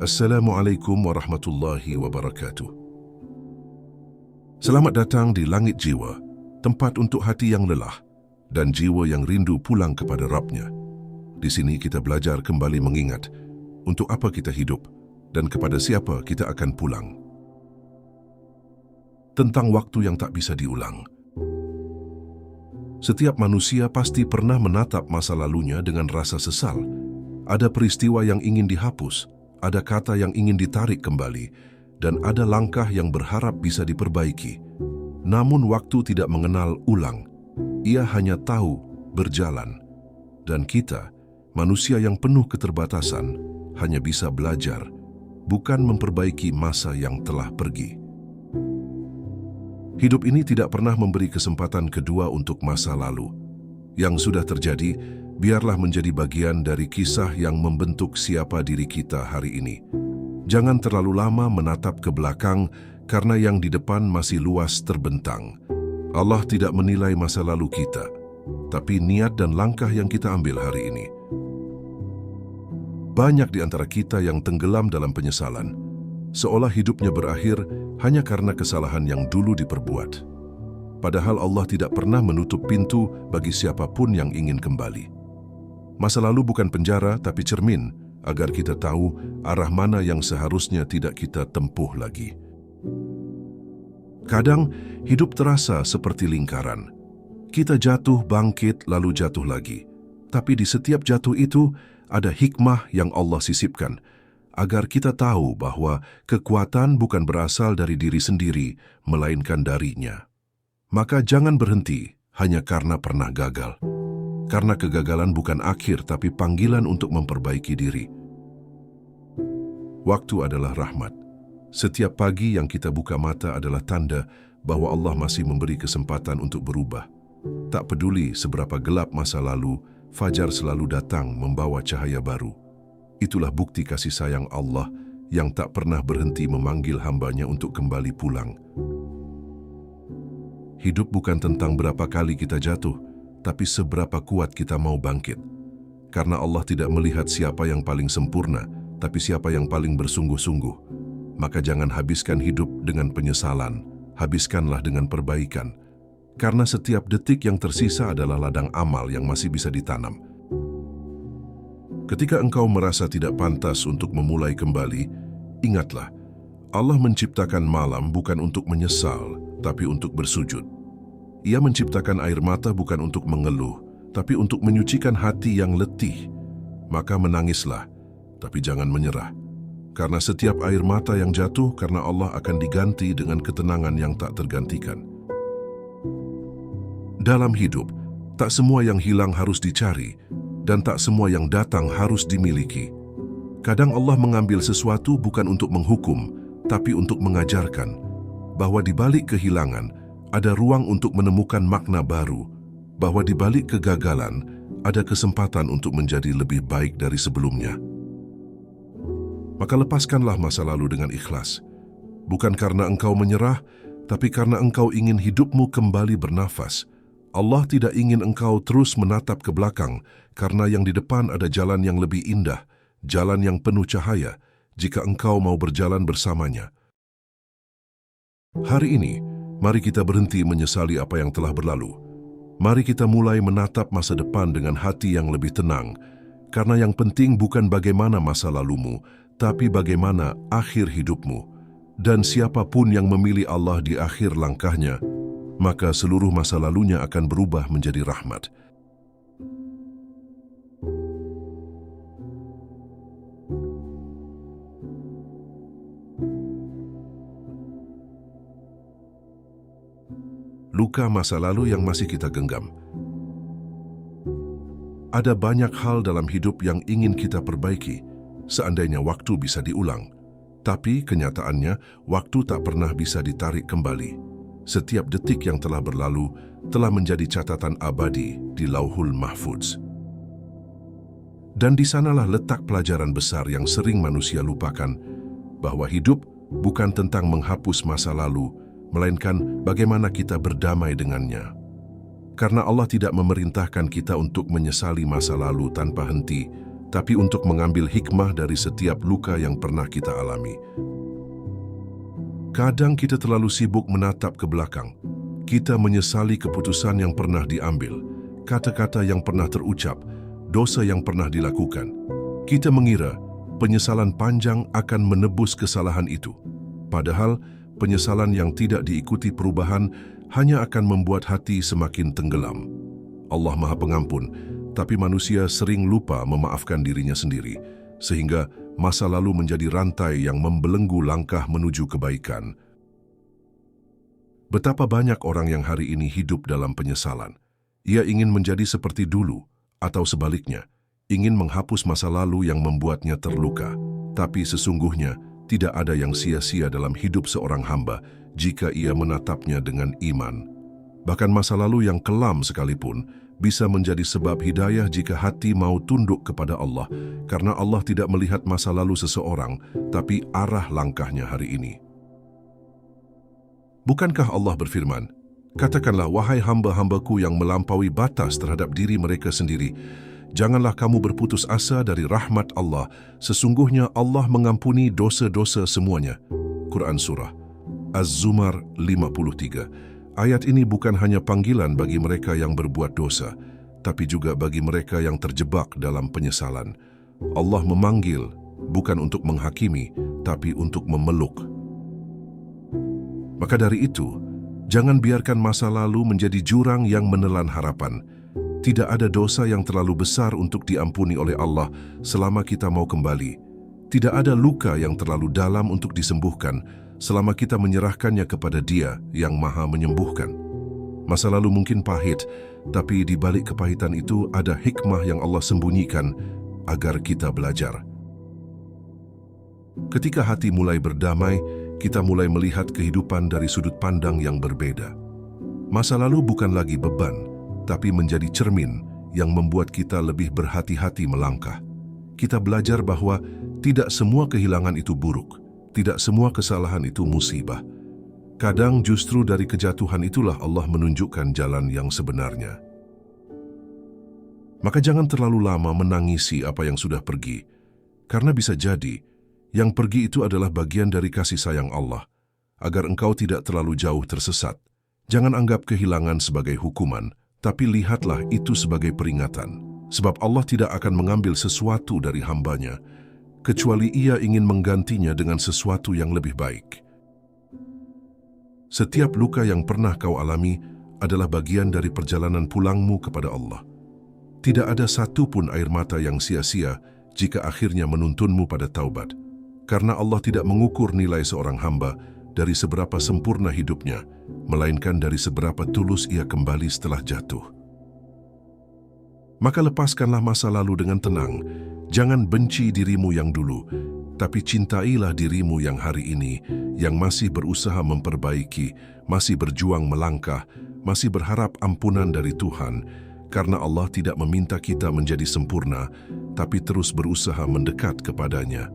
Assalamualaikum warahmatullahi wabarakatuh. Selamat datang di Langit Jiwa, tempat untuk hati yang lelah dan jiwa yang rindu pulang kepada Rabb-Nya. Di sini kita belajar kembali mengingat untuk apa kita hidup dan kepada siapa kita akan pulang. Tentang waktu yang tak bisa diulang. Setiap manusia pasti pernah menatap masa lalunya dengan rasa sesal. Ada peristiwa yang ingin dihapus, ada kata yang ingin ditarik kembali, dan ada langkah yang berharap bisa diperbaiki. Namun waktu tidak mengenal ulang. Ia hanya tahu berjalan. Dan kita, manusia yang penuh keterbatasan, hanya bisa belajar, bukan memperbaiki masa yang telah pergi. Hidup ini tidak pernah memberi kesempatan kedua untuk masa lalu. Yang sudah terjadi, biarlah menjadi bagian dari kisah yang membentuk siapa diri kita hari ini. Jangan terlalu lama menatap ke belakang karena yang di depan masih luas terbentang. Allah tidak menilai masa lalu kita, tapi niat dan langkah yang kita ambil hari ini. Banyak di antara kita yang tenggelam dalam penyesalan, seolah hidupnya berakhir hanya karena kesalahan yang dulu diperbuat. Padahal Allah tidak pernah menutup pintu bagi siapapun yang ingin kembali. Masa lalu bukan penjara, tapi cermin, agar kita tahu arah mana yang seharusnya tidak kita tempuh lagi. Kadang, hidup terasa seperti lingkaran. Kita jatuh, bangkit, lalu jatuh lagi. Tapi di setiap jatuh itu, ada hikmah yang Allah sisipkan, agar kita tahu bahwa kekuatan bukan berasal dari diri sendiri, melainkan darinya. Maka jangan berhenti hanya karena pernah gagal. Karena kegagalan bukan akhir, tapi panggilan untuk memperbaiki diri. Waktu adalah rahmat. Setiap pagi yang kita buka mata adalah tanda bahwa Allah masih memberi kesempatan untuk berubah. Tak peduli seberapa gelap masa lalu, fajar selalu datang membawa cahaya baru. Itulah bukti kasih sayang Allah yang tak pernah berhenti memanggil hambanya untuk kembali pulang. Hidup bukan tentang berapa kali kita jatuh, tapi seberapa kuat kita mau bangkit. Karena Allah tidak melihat siapa yang paling sempurna, tapi siapa yang paling bersungguh-sungguh. Maka jangan habiskan hidup dengan penyesalan, habiskanlah dengan perbaikan. Karena setiap detik yang tersisa adalah ladang amal yang masih bisa ditanam. Ketika engkau merasa tidak pantas untuk memulai kembali, ingatlah, Allah menciptakan malam bukan untuk menyesal, tapi untuk bersujud. Ia menciptakan air mata bukan untuk mengeluh, tapi untuk menyucikan hati yang letih. Maka menangislah, tapi jangan menyerah. Karena setiap air mata yang jatuh karena Allah akan diganti dengan ketenangan yang tak tergantikan. Dalam hidup, tak semua yang hilang harus dicari, dan tak semua yang datang harus dimiliki. Kadang Allah mengambil sesuatu bukan untuk menghukum, tapi untuk mengajarkan bahwa di balik kehilangan ada ruang untuk menemukan makna baru, bahwa di balik kegagalan ada kesempatan untuk menjadi lebih baik dari sebelumnya. Maka lepaskanlah masa lalu dengan ikhlas, bukan karena engkau menyerah, tapi karena engkau ingin hidupmu kembali bernafas. Allah tidak ingin engkau terus menatap ke belakang, karena yang di depan ada jalan yang lebih indah, jalan yang penuh cahaya, jika engkau mau berjalan bersamanya. Hari ini, mari kita berhenti menyesali apa yang telah berlalu. Mari kita mulai menatap masa depan dengan hati yang lebih tenang, karena yang penting bukan bagaimana masa lalumu, tapi bagaimana akhir hidupmu. Dan siapapun yang memilih Allah di akhir langkahnya, maka seluruh masa lalunya akan berubah menjadi rahmat. Luka masa lalu yang masih kita genggam. Ada banyak hal dalam hidup yang ingin kita perbaiki, seandainya waktu bisa diulang. Tapi kenyataannya, waktu tak pernah bisa ditarik kembali. Setiap detik yang telah berlalu telah menjadi catatan abadi di Lauhul Mahfudz. Dan di sanalah letak pelajaran besar yang sering manusia lupakan, bahwa hidup bukan tentang menghapus masa lalu, melainkan bagaimana kita berdamai dengannya. Karena Allah tidak memerintahkan kita untuk menyesali masa lalu tanpa henti, tapi untuk mengambil hikmah dari setiap luka yang pernah kita alami. Kadang kita terlalu sibuk menatap ke belakang. Kita menyesali keputusan yang pernah diambil, kata-kata yang pernah terucap, dosa yang pernah dilakukan. Kita mengira penyesalan panjang akan menebus kesalahan itu. Padahal, penyesalan yang tidak diikuti perubahan hanya akan membuat hati semakin tenggelam. Allah Maha Pengampun, tapi manusia sering lupa memaafkan dirinya sendiri, sehingga masa lalu menjadi rantai yang membelenggu langkah menuju kebaikan. Betapa banyak orang yang hari ini hidup dalam penyesalan. Ia ingin menjadi seperti dulu, atau sebaliknya, ingin menghapus masa lalu yang membuatnya terluka. Tapi sesungguhnya, tidak ada yang sia-sia dalam hidup seorang hamba jika ia menatapnya dengan iman. Bahkan masa lalu yang kelam sekalipun bisa menjadi sebab hidayah jika hati mau tunduk kepada Allah, karena Allah tidak melihat masa lalu seseorang, tapi arah langkahnya hari ini. Bukankah Allah berfirman, "Katakanlah, wahai hamba-hambaku yang melampaui batas terhadap diri mereka sendiri, janganlah kamu berputus asa dari rahmat Allah, sesungguhnya Allah mengampuni dosa-dosa semuanya." Quran Surah Az-Zumar 53. Ayat ini bukan hanya panggilan bagi mereka yang berbuat dosa, tapi juga bagi mereka yang terjebak dalam penyesalan. Allah memanggil bukan untuk menghakimi, tapi untuk memeluk. Maka dari itu, jangan biarkan masa lalu menjadi jurang yang menelan harapan. Tidak ada dosa yang terlalu besar untuk diampuni oleh Allah selama kita mau kembali. Tidak ada luka yang terlalu dalam untuk disembuhkan selama kita menyerahkannya kepada Dia yang Maha Menyembuhkan. Masa lalu mungkin pahit, tapi di balik kepahitan itu ada hikmah yang Allah sembunyikan agar kita belajar. Ketika hati mulai berdamai, kita mulai melihat kehidupan dari sudut pandang yang berbeda. Masa lalu bukan lagi beban, tapi menjadi cermin yang membuat kita lebih berhati-hati melangkah. Kita belajar bahwa tidak semua kehilangan itu buruk, tidak semua kesalahan itu musibah. Kadang justru dari kejatuhan itulah Allah menunjukkan jalan yang sebenarnya. Maka jangan terlalu lama menangisi apa yang sudah pergi, karena bisa jadi yang pergi itu adalah bagian dari kasih sayang Allah, agar engkau tidak terlalu jauh tersesat. Jangan anggap kehilangan sebagai hukuman, tapi lihatlah itu sebagai peringatan. Sebab Allah tidak akan mengambil sesuatu dari hambanya, kecuali Ia ingin menggantinya dengan sesuatu yang lebih baik. Setiap luka yang pernah kau alami adalah bagian dari perjalanan pulangmu kepada Allah. Tidak ada satu pun air mata yang sia-sia jika akhirnya menuntunmu pada taubat, karena Allah tidak mengukur nilai seorang hamba dari seberapa sempurna hidupnya, melainkan dari seberapa tulus ia kembali setelah jatuh. Maka lepaskanlah masa lalu dengan tenang. Jangan benci dirimu yang dulu, tapi cintailah dirimu yang hari ini, yang masih berusaha memperbaiki, masih berjuang melangkah, masih berharap ampunan dari Tuhan, karena Allah tidak meminta kita menjadi sempurna, tapi terus berusaha mendekat kepadanya.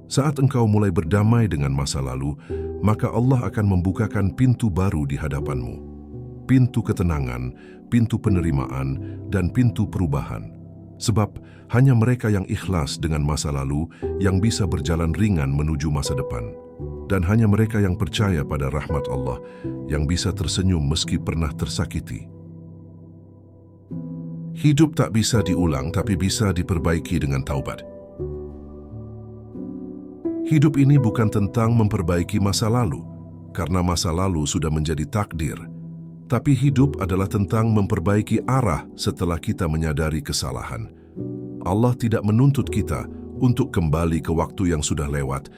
Saat engkau mulai berdamai dengan masa lalu, maka Allah akan membukakan pintu baru di hadapanmu. Pintu ketenangan, pintu penerimaan, dan pintu perubahan. Sebab hanya mereka yang ikhlas dengan masa lalu yang bisa berjalan ringan menuju masa depan. Dan hanya mereka yang percaya pada rahmat Allah yang bisa tersenyum meski pernah tersakiti. Hidup tak bisa diulang tapi bisa diperbaiki dengan taubat. Hidup ini bukan tentang memperbaiki masa lalu, karena masa lalu sudah menjadi takdir. Tapi hidup adalah tentang memperbaiki arah setelah kita menyadari kesalahan. Allah tidak menuntut kita untuk kembali ke waktu yang sudah lewat,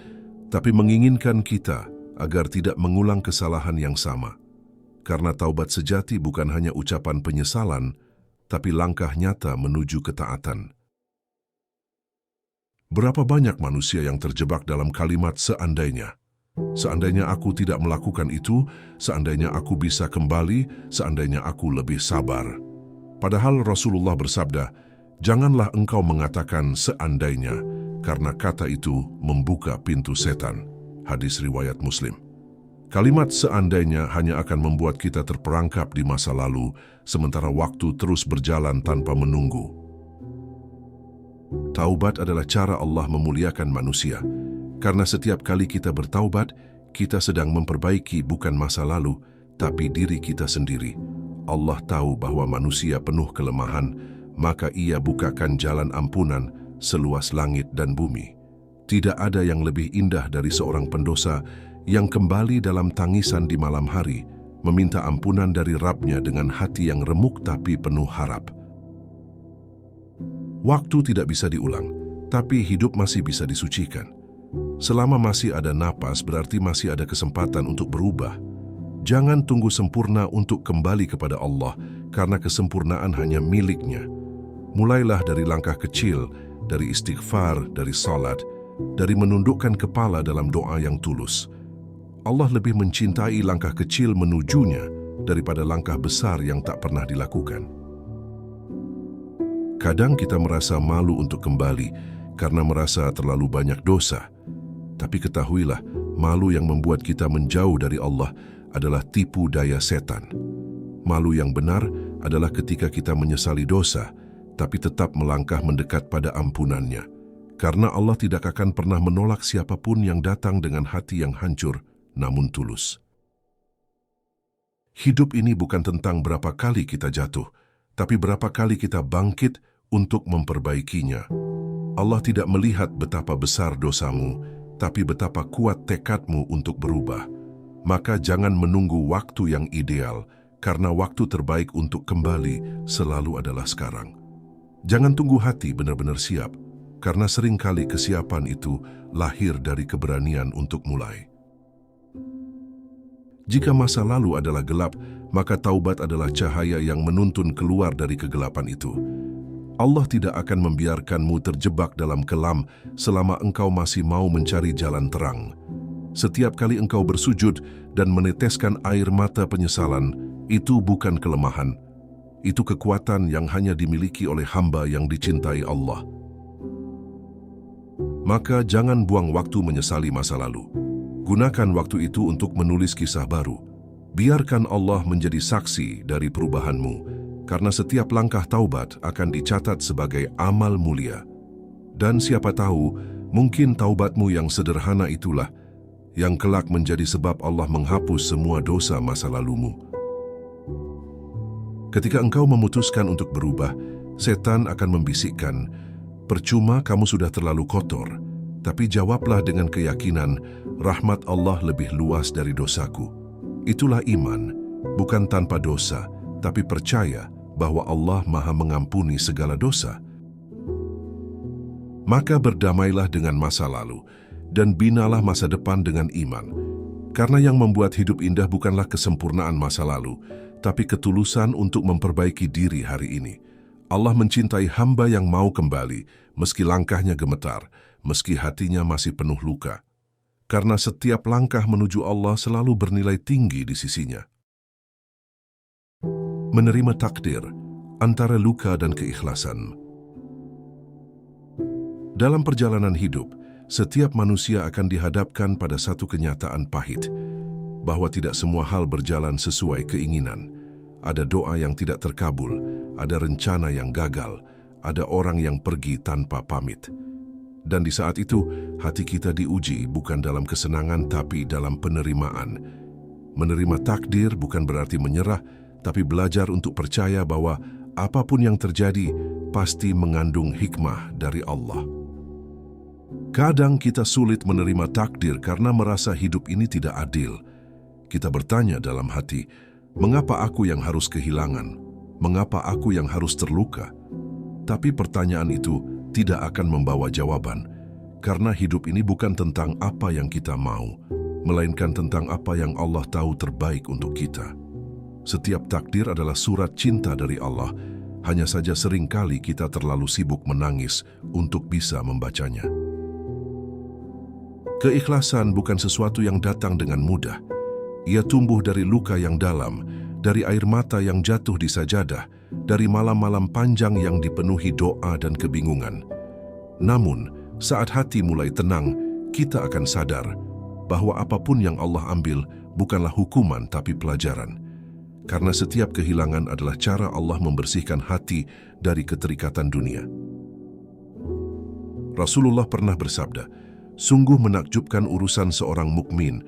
tapi menginginkan kita agar tidak mengulang kesalahan yang sama. Karena taubat sejati bukan hanya ucapan penyesalan, tapi langkah nyata menuju ketaatan. Berapa banyak manusia yang terjebak dalam kalimat seandainya? Seandainya aku tidak melakukan itu, seandainya aku bisa kembali, seandainya aku lebih sabar. Padahal Rasulullah bersabda, janganlah engkau mengatakan seandainya, karena kata itu membuka pintu setan. Hadis riwayat Muslim. Kalimat seandainya hanya akan membuat kita terperangkap di masa lalu, sementara waktu terus berjalan tanpa menunggu. Taubat adalah cara Allah memuliakan manusia. Karena setiap kali kita bertaubat, kita sedang memperbaiki bukan masa lalu, tapi diri kita sendiri. Allah tahu bahwa manusia penuh kelemahan, maka Ia bukakan jalan ampunan seluas langit dan bumi. Tidak ada yang lebih indah dari seorang pendosa yang kembali dalam tangisan di malam hari, meminta ampunan dari Rabb-Nya dengan hati yang remuk tapi penuh harap. Waktu tidak bisa diulang, tapi hidup masih bisa disucikan. Selama masih ada napas, berarti masih ada kesempatan untuk berubah. Jangan tunggu sempurna untuk kembali kepada Allah, karena kesempurnaan hanya milik-Nya. Mulailah dari langkah kecil, dari istighfar, dari salat, dari menundukkan kepala dalam doa yang tulus. Allah lebih mencintai langkah kecil menujunya daripada langkah besar yang tak pernah dilakukan. Kadang kita merasa malu untuk kembali karena merasa terlalu banyak dosa. Tapi ketahuilah, malu yang membuat kita menjauh dari Allah adalah tipu daya setan. Malu yang benar adalah ketika kita menyesali dosa, tapi tetap melangkah mendekat pada ampunan-Nya. Karena Allah tidak akan pernah menolak siapapun yang datang dengan hati yang hancur, namun tulus. Hidup ini bukan tentang berapa kali kita jatuh, tapi berapa kali kita bangkit untuk memperbaikinya. Allah tidak melihat betapa besar dosamu, tapi betapa kuat tekadmu untuk berubah. Maka jangan menunggu waktu yang ideal, karena waktu terbaik untuk kembali selalu adalah sekarang. Jangan tunggu hati benar-benar siap, karena seringkali kesiapan itu lahir dari keberanian untuk mulai. Jika masa lalu adalah gelap, maka taubat adalah cahaya yang menuntun keluar dari kegelapan itu. Allah tidak akan membiarkanmu terjebak dalam kelam selama engkau masih mau mencari jalan terang. Setiap kali engkau bersujud dan meneteskan air mata penyesalan, itu bukan kelemahan. Itu kekuatan yang hanya dimiliki oleh hamba yang dicintai Allah. Maka jangan buang waktu menyesali masa lalu. Gunakan waktu itu untuk menulis kisah baru. Biarkan Allah menjadi saksi dari perubahanmu, karena setiap langkah taubat akan dicatat sebagai amal mulia. Dan siapa tahu, mungkin taubatmu yang sederhana itulah yang kelak menjadi sebab Allah menghapus semua dosa masa lalumu. Ketika engkau memutuskan untuk berubah, setan akan membisikkan, "Percuma kamu sudah terlalu kotor." Tapi jawablah dengan keyakinan, rahmat Allah lebih luas dari dosaku. Itulah iman, bukan tanpa dosa, tapi percaya bahwa Allah Maha mengampuni segala dosa. Maka berdamailah dengan masa lalu, dan binalah masa depan dengan iman. Karena yang membuat hidup indah bukanlah kesempurnaan masa lalu, tapi ketulusan untuk memperbaiki diri hari ini. Allah mencintai hamba yang mau kembali, meski langkahnya gemetar, meski hatinya masih penuh luka. Karena setiap langkah menuju Allah selalu bernilai tinggi di sisinya. Menerima takdir antara luka dan keikhlasan. Dalam perjalanan hidup, setiap manusia akan dihadapkan pada satu kenyataan pahit, bahwa tidak semua hal berjalan sesuai keinginan. Ada doa yang tidak terkabul, ada rencana yang gagal, ada orang yang pergi tanpa pamit. Dan di saat itu, hati kita diuji bukan dalam kesenangan tapi dalam penerimaan. Menerima takdir bukan berarti menyerah, tapi belajar untuk percaya bahwa apapun yang terjadi pasti mengandung hikmah dari Allah. Kadang kita sulit menerima takdir karena merasa hidup ini tidak adil. Kita bertanya dalam hati, mengapa aku yang harus kehilangan? Mengapa aku yang harus terluka? Tapi pertanyaan itu tidak akan membawa jawaban, karena hidup ini bukan tentang apa yang kita mau, melainkan tentang apa yang Allah tahu terbaik untuk kita. Setiap takdir adalah surat cinta dari Allah, hanya saja seringkali kita terlalu sibuk menangis untuk bisa membacanya. Keikhlasan bukan sesuatu yang datang dengan mudah. Ia tumbuh dari luka yang dalam, dari air mata yang jatuh di sajadah, dari malam-malam panjang yang dipenuhi doa dan kebingungan. Namun, saat hati mulai tenang, kita akan sadar bahwa apapun yang Allah ambil bukanlah hukuman tapi pelajaran. Karena setiap kehilangan adalah cara Allah membersihkan hati dari keterikatan dunia. Rasulullah pernah bersabda, "Sungguh menakjubkan urusan seorang mukmin,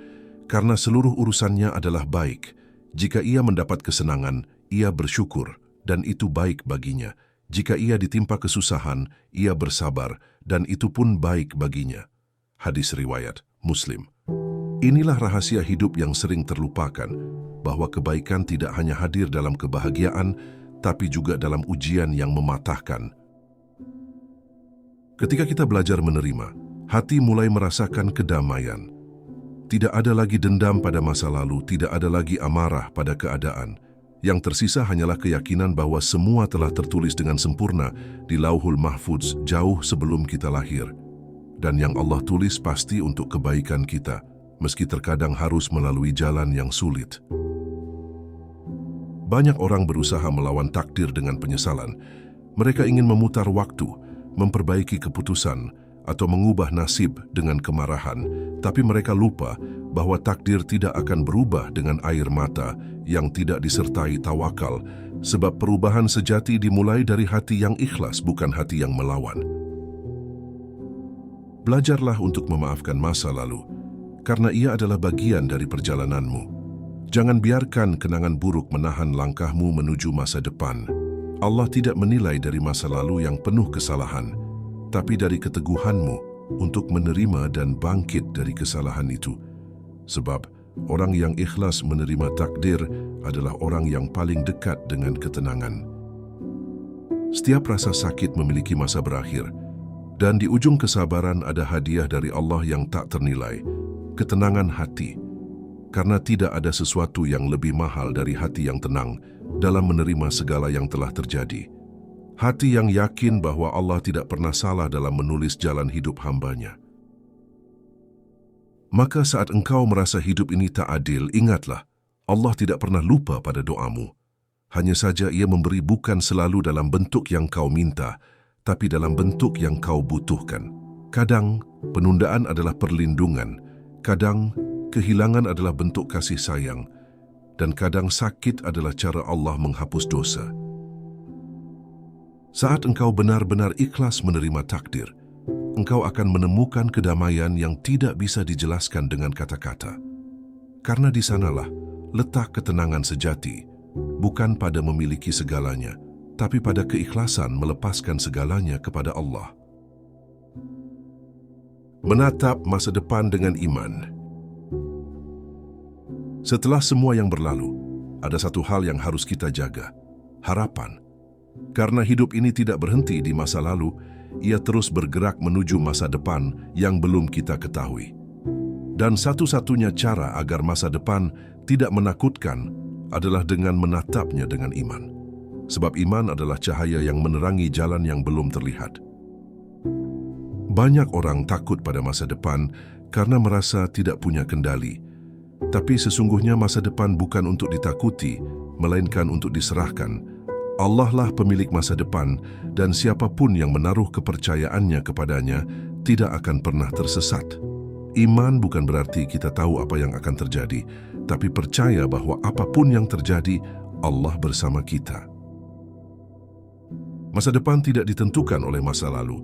karena seluruh urusannya adalah baik. Jika ia mendapat kesenangan, ia bersyukur, dan itu baik baginya. Jika ia ditimpa kesusahan, ia bersabar, dan itu pun baik baginya." Hadis riwayat Muslim. Inilah rahasia hidup yang sering terlupakan, bahwa kebaikan tidak hanya hadir dalam kebahagiaan, tapi juga dalam ujian yang mematahkan. Ketika kita belajar menerima, hati mulai merasakan kedamaian. Tidak ada lagi dendam pada masa lalu, tidak ada lagi amarah pada keadaan. Yang tersisa hanyalah keyakinan bahwa semua telah tertulis dengan sempurna di Lauhul Mahfudz jauh sebelum kita lahir. Dan yang Allah tulis pasti untuk kebaikan kita, meski terkadang harus melalui jalan yang sulit. Banyak orang berusaha melawan takdir dengan penyesalan. Mereka ingin memutar waktu, memperbaiki keputusan, atau mengubah nasib dengan kemarahan, tapi mereka lupa bahwa takdir tidak akan berubah dengan air mata yang tidak disertai tawakal, sebab perubahan sejati dimulai dari hati yang ikhlas, bukan hati yang melawan. Belajarlah untuk memaafkan masa lalu, karena ia adalah bagian dari perjalananmu. Jangan biarkan kenangan buruk menahan langkahmu menuju masa depan. Allah tidak menilai dari masa lalu yang penuh kesalahan, tapi dari keteguhanmu untuk menerima dan bangkit dari kesalahan itu. Sebab orang yang ikhlas menerima takdir adalah orang yang paling dekat dengan ketenangan. Setiap rasa sakit memiliki masa berakhir, dan di ujung kesabaran ada hadiah dari Allah yang tak ternilai, ketenangan hati. Karena tidak ada sesuatu yang lebih mahal dari hati yang tenang dalam menerima segala yang telah terjadi. Hati yang yakin bahwa Allah tidak pernah salah dalam menulis jalan hidup hambanya. Maka saat engkau merasa hidup ini tak adil, ingatlah, Allah tidak pernah lupa pada doamu. Hanya saja Ia memberi bukan selalu dalam bentuk yang kau minta, tapi dalam bentuk yang kau butuhkan. Kadang, penundaan adalah perlindungan. Kadang, kehilangan adalah bentuk kasih sayang. Dan kadang sakit adalah cara Allah menghapus dosa. Saat engkau benar-benar ikhlas menerima takdir, engkau akan menemukan kedamaian yang tidak bisa dijelaskan dengan kata-kata. Karena di sanalah letak ketenangan sejati, bukan pada memiliki segalanya, tapi pada keikhlasan melepaskan segalanya kepada Allah. Menatap masa depan dengan iman. Setelah semua yang berlalu, ada satu hal yang harus kita jaga, harapan. Karena hidup ini tidak berhenti di masa lalu, ia terus bergerak menuju masa depan yang belum kita ketahui. Dan satu-satunya cara agar masa depan tidak menakutkan adalah dengan menatapnya dengan iman. Sebab iman adalah cahaya yang menerangi jalan yang belum terlihat. Banyak orang takut pada masa depan karena merasa tidak punya kendali. Tapi sesungguhnya masa depan bukan untuk ditakuti, melainkan untuk diserahkan. Allah lah pemilik masa depan, dan siapapun yang menaruh kepercayaannya kepadanya tidak akan pernah tersesat. Iman bukan berarti kita tahu apa yang akan terjadi, tapi percaya bahwa apapun yang terjadi, Allah bersama kita. Masa depan tidak ditentukan oleh masa lalu,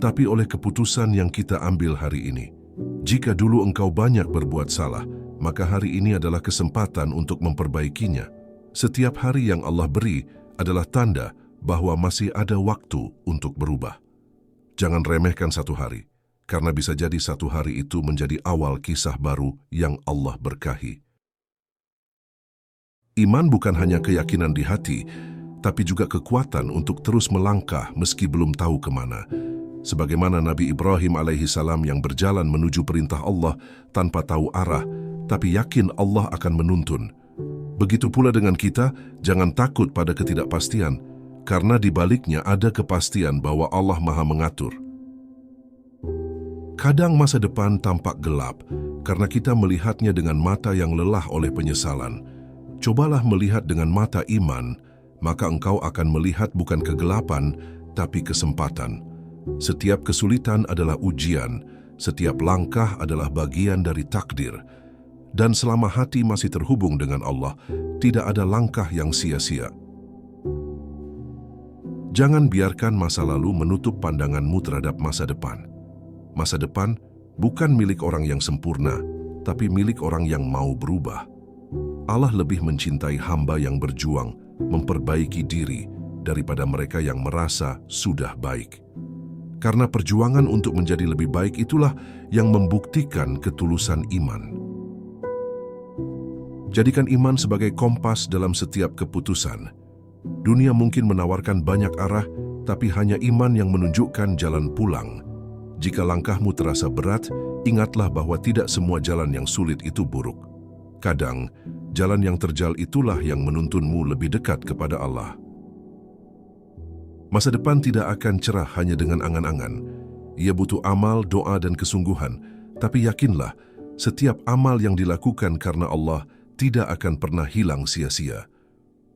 tapi oleh keputusan yang kita ambil hari ini. Jika dulu engkau banyak berbuat salah, maka hari ini adalah kesempatan untuk memperbaikinya. Setiap hari yang Allah beri adalah tanda bahwa masih ada waktu untuk berubah. Jangan remehkan satu hari, karena bisa jadi satu hari itu menjadi awal kisah baru yang Allah berkahi. Iman bukan hanya keyakinan di hati, tapi juga kekuatan untuk terus melangkah meski belum tahu kemana. Sebagaimana Nabi Ibrahim alaihissalam yang berjalan menuju perintah Allah tanpa tahu arah, tapi yakin Allah akan menuntun. Begitu pula dengan kita, jangan takut pada ketidakpastian, karena di baliknya ada kepastian bahwa Allah Maha Mengatur. Kadang masa depan tampak gelap, karena kita melihatnya dengan mata yang lelah oleh penyesalan. Cobalah melihat dengan mata iman, maka engkau akan melihat bukan kegelapan, tapi kesempatan. Setiap kesulitan adalah ujian, setiap langkah adalah bagian dari takdir. Dan selama hati masih terhubung dengan Allah, tidak ada langkah yang sia-sia. Jangan biarkan masa lalu menutup pandanganmu terhadap masa depan. Masa depan bukan milik orang yang sempurna, tapi milik orang yang mau berubah. Allah lebih mencintai hamba yang berjuang, memperbaiki diri, daripada mereka yang merasa sudah baik. Karena perjuangan untuk menjadi lebih baik itulah yang membuktikan ketulusan iman. Jadikan iman sebagai kompas dalam setiap keputusan. Dunia mungkin menawarkan banyak arah, tapi hanya iman yang menunjukkan jalan pulang. Jika langkahmu terasa berat, ingatlah bahwa tidak semua jalan yang sulit itu buruk. Kadang, jalan yang terjal itulah yang menuntunmu lebih dekat kepada Allah. Masa depan tidak akan cerah hanya dengan angan-angan. Ia butuh amal, doa, dan kesungguhan. Tapi yakinlah, setiap amal yang dilakukan karena Allah tidak akan pernah hilang sia-sia.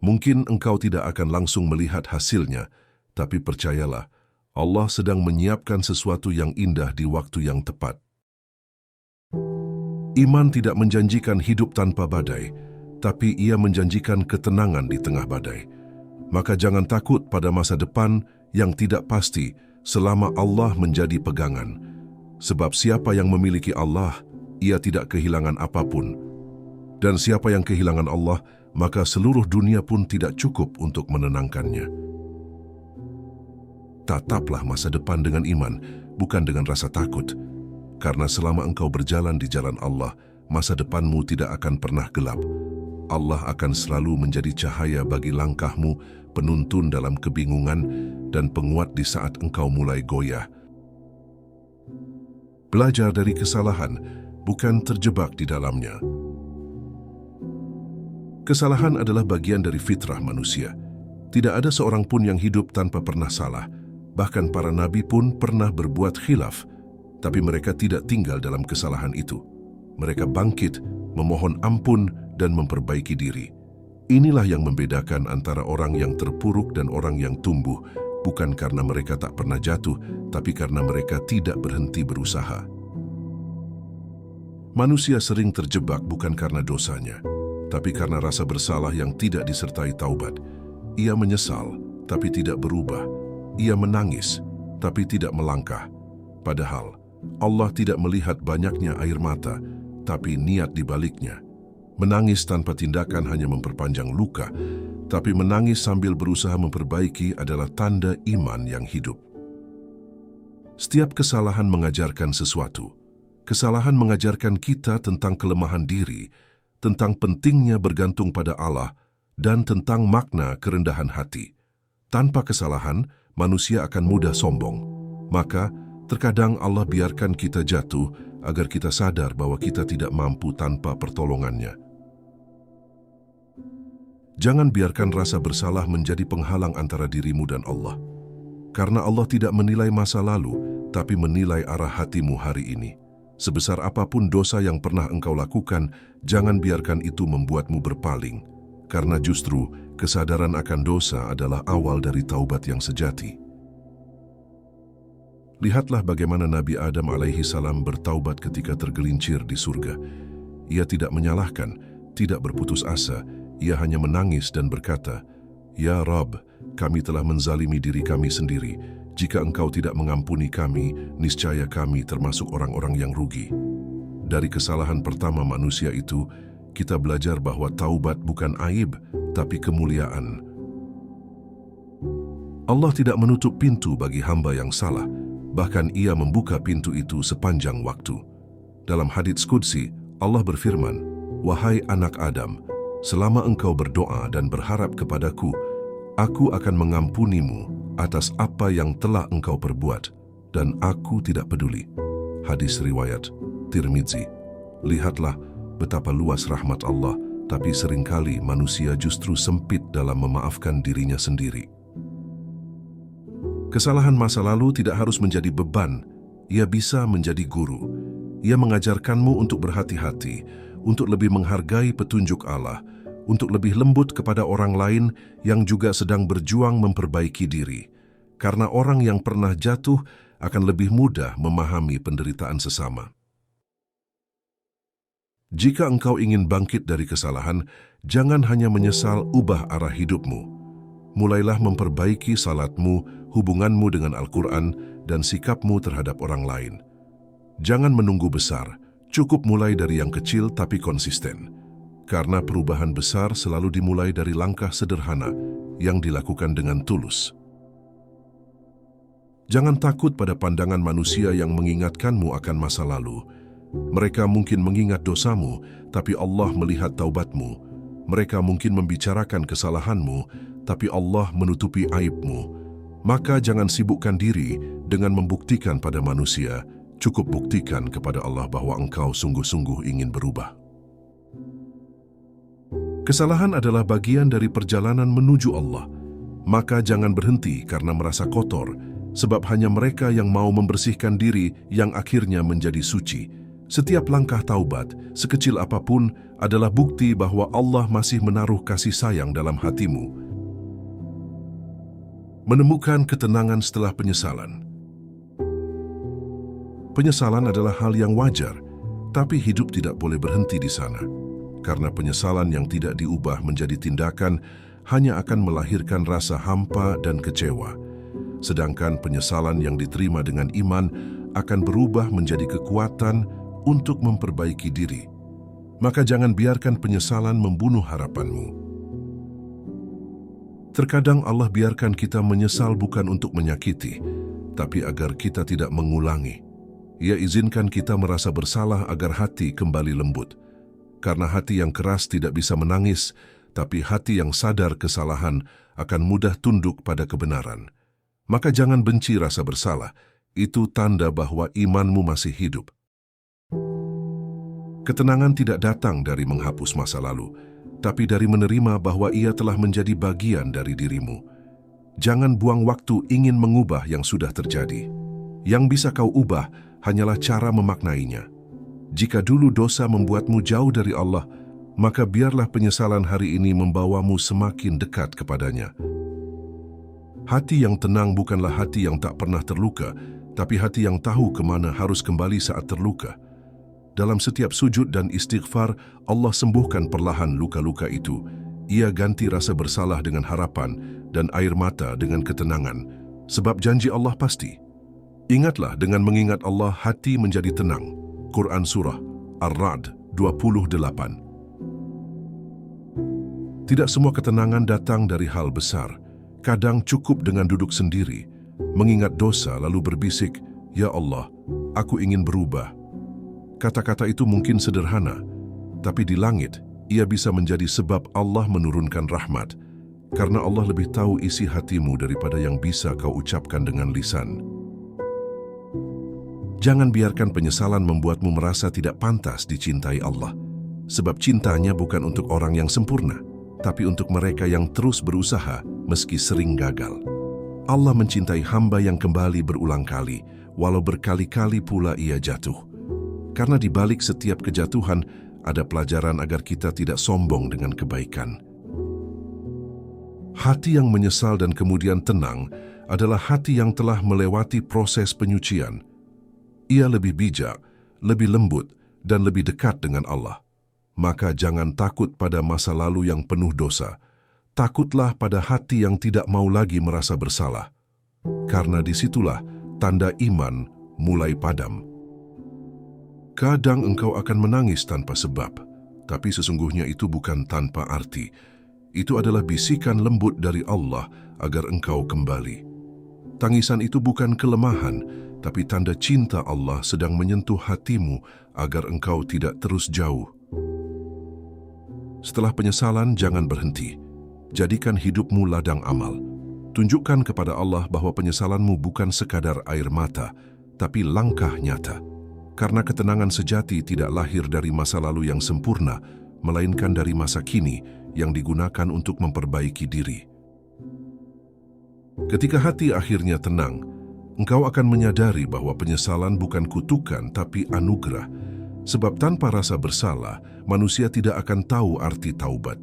Mungkin engkau tidak akan langsung melihat hasilnya, tapi percayalah, Allah sedang menyiapkan sesuatu yang indah di waktu yang tepat. Iman tidak menjanjikan hidup tanpa badai, tapi ia menjanjikan ketenangan di tengah badai. Maka jangan takut pada masa depan yang tidak pasti selama Allah menjadi pegangan. Sebab siapa yang memiliki Allah, ia tidak kehilangan apapun. Dan siapa yang kehilangan Allah, maka seluruh dunia pun tidak cukup untuk menenangkannya. Tataplah masa depan dengan iman, bukan dengan rasa takut. Karena selama engkau berjalan di jalan Allah, masa depanmu tidak akan pernah gelap. Allah akan selalu menjadi cahaya bagi langkahmu, penuntun dalam kebingungan, dan penguat di saat engkau mulai goyah. Belajar dari kesalahan, bukan terjebak di dalamnya. Kesalahan adalah bagian dari fitrah manusia. Tidak ada seorang pun yang hidup tanpa pernah salah. Bahkan para nabi pun pernah berbuat khilaf, tapi mereka tidak tinggal dalam kesalahan itu. Mereka bangkit, memohon ampun, dan memperbaiki diri. Inilah yang membedakan antara orang yang terpuruk dan orang yang tumbuh, bukan karena mereka tak pernah jatuh, tapi karena mereka tidak berhenti berusaha. Manusia sering terjebak bukan karena dosanya, tapi karena rasa bersalah yang tidak disertai taubat. Ia menyesal, tapi tidak berubah. Ia menangis, tapi tidak melangkah. Padahal, Allah tidak melihat banyaknya air mata, tapi niat di baliknya. Menangis tanpa tindakan hanya memperpanjang luka, tapi menangis sambil berusaha memperbaiki adalah tanda iman yang hidup. Setiap kesalahan mengajarkan sesuatu. Kesalahan mengajarkan kita tentang kelemahan diri, tentang pentingnya bergantung pada Allah, dan tentang makna kerendahan hati. Tanpa kesalahan, manusia akan mudah sombong. Maka, terkadang Allah biarkan kita jatuh agar kita sadar bahwa kita tidak mampu tanpa pertolongannya. Jangan biarkan rasa bersalah menjadi penghalang antara dirimu dan Allah. Karena Allah tidak menilai masa lalu, tapi menilai arah hatimu hari ini. Sebesar apapun dosa yang pernah engkau lakukan, jangan biarkan itu membuatmu berpaling. Karena justru kesadaran akan dosa adalah awal dari taubat yang sejati. Lihatlah bagaimana Nabi Adam alaihi salam bertaubat ketika tergelincir di surga. Ia tidak menyalahkan, tidak berputus asa, ia hanya menangis dan berkata, "Ya Rabb, kami telah menzalimi diri kami sendiri. Jika engkau tidak mengampuni kami, niscaya kami termasuk orang-orang yang rugi." Dari kesalahan pertama manusia itu, kita belajar bahwa taubat bukan aib, tapi kemuliaan. Allah tidak menutup pintu bagi hamba yang salah, bahkan ia membuka pintu itu sepanjang waktu. Dalam hadits qudsi, Allah berfirman, "Wahai anak Adam, selama engkau berdoa dan berharap kepadaku, aku akan mengampunimu atas apa yang telah engkau perbuat, dan aku tidak peduli." Hadis riwayat Tirmidzi. Lihatlah betapa luas rahmat Allah, tapi seringkali manusia justru sempit dalam memaafkan dirinya sendiri. Kesalahan masa lalu tidak harus menjadi beban, ia bisa menjadi guru. Ia mengajarkanmu untuk berhati-hati, untuk lebih menghargai petunjuk Allah, untuk lebih lembut kepada orang lain yang juga sedang berjuang memperbaiki diri. Karena orang yang pernah jatuh akan lebih mudah memahami penderitaan sesama. Jika engkau ingin bangkit dari kesalahan, jangan hanya menyesal, ubah arah hidupmu. mulailah memperbaiki salatmu, hubunganmu dengan Al-Quran, dan sikapmu terhadap orang lain. Jangan menunggu besar, cukup mulai dari yang kecil tapi konsisten. Karena perubahan besar selalu dimulai dari langkah sederhana yang dilakukan dengan tulus. Jangan takut pada pandangan manusia yang mengingatkanmu akan masa lalu. Mereka mungkin mengingat dosamu, tapi Allah melihat taubatmu. Mereka mungkin membicarakan kesalahanmu, tapi Allah menutupi aibmu. Maka jangan sibukkan diri dengan membuktikan pada manusia, cukup buktikan kepada Allah bahwa engkau sungguh-sungguh ingin berubah. Kesalahan adalah bagian dari perjalanan menuju Allah. Maka jangan berhenti karena merasa kotor, sebab hanya mereka yang mau membersihkan diri yang akhirnya menjadi suci. Setiap langkah taubat, sekecil apapun, adalah bukti bahwa Allah masih menaruh kasih sayang dalam hatimu. Menemukan ketenangan setelah penyesalan. Penyesalan adalah hal yang wajar, tapi hidup tidak boleh berhenti di sana. Karena penyesalan yang tidak diubah menjadi tindakan hanya akan melahirkan rasa hampa dan kecewa. Sedangkan penyesalan yang diterima dengan iman akan berubah menjadi kekuatan untuk memperbaiki diri. Maka jangan biarkan penyesalan membunuh harapanmu. Terkadang Allah biarkan kita menyesal bukan untuk menyakiti, tapi agar kita tidak mengulangi. Ia izinkan kita merasa bersalah agar hati kembali lembut. Karena hati yang keras tidak bisa menangis, tapi hati yang sadar kesalahan akan mudah tunduk pada kebenaran. Maka jangan benci rasa bersalah, itu tanda bahwa imanmu masih hidup. Ketenangan tidak datang dari menghapus masa lalu, tapi dari menerima bahwa ia telah menjadi bagian dari dirimu. Jangan buang waktu ingin mengubah yang sudah terjadi. Yang bisa kau ubah hanyalah cara memaknainya. Jika dulu dosa membuatmu jauh dari Allah, maka biarlah penyesalan hari ini membawamu semakin dekat kepadanya. Hati yang tenang bukanlah hati yang tak pernah terluka, tapi hati yang tahu kemana harus kembali saat terluka. Dalam setiap sujud dan istighfar, Allah sembuhkan perlahan luka-luka itu. Ia ganti rasa bersalah dengan harapan dan air mata dengan ketenangan, sebab janji Allah pasti. Ingatlah, dengan mengingat Allah, hati menjadi tenang. Quran Surah Ar-Ra'd 28. Tidak semua ketenangan datang dari hal besar. Kadang cukup dengan duduk sendiri, mengingat dosa lalu berbisik, "Ya Allah, aku ingin berubah." Kata-kata itu mungkin sederhana, tapi di langit, ia bisa menjadi sebab Allah menurunkan rahmat, karena Allah lebih tahu isi hatimu daripada yang bisa kau ucapkan dengan lisan. Jangan biarkan penyesalan membuatmu merasa tidak pantas dicintai Allah, sebab cintanya bukan untuk orang yang sempurna, tapi untuk mereka yang terus berusaha meski sering gagal. Allah mencintai hamba yang kembali berulang kali, walau berkali-kali pula ia jatuh. Karena di balik setiap kejatuhan ada pelajaran agar kita tidak sombong dengan kebaikan. Hati yang menyesal dan kemudian tenang adalah hati yang telah melewati proses penyucian. Ia lebih bijak, lebih lembut, dan lebih dekat dengan Allah. Maka jangan takut pada masa lalu yang penuh dosa. Takutlah pada hati yang tidak mau lagi merasa bersalah. Karena disitulah tanda iman mulai padam. Kadang engkau akan menangis tanpa sebab, tapi sesungguhnya itu bukan tanpa arti. Itu adalah bisikan lembut dari Allah agar engkau kembali. Tangisan itu bukan kelemahan, tapi tanda cinta Allah sedang menyentuh hatimu agar engkau tidak terus jauh. Setelah penyesalan, jangan berhenti. Jadikan hidupmu ladang amal. Tunjukkan kepada Allah bahwa penyesalanmu bukan sekadar air mata, tapi langkah nyata. Karena ketenangan sejati tidak lahir dari masa lalu yang sempurna, melainkan dari masa kini yang digunakan untuk memperbaiki diri. Ketika hati akhirnya tenang, engkau akan menyadari bahwa penyesalan bukan kutukan tapi anugerah. Sebab tanpa rasa bersalah, manusia tidak akan tahu arti taubat.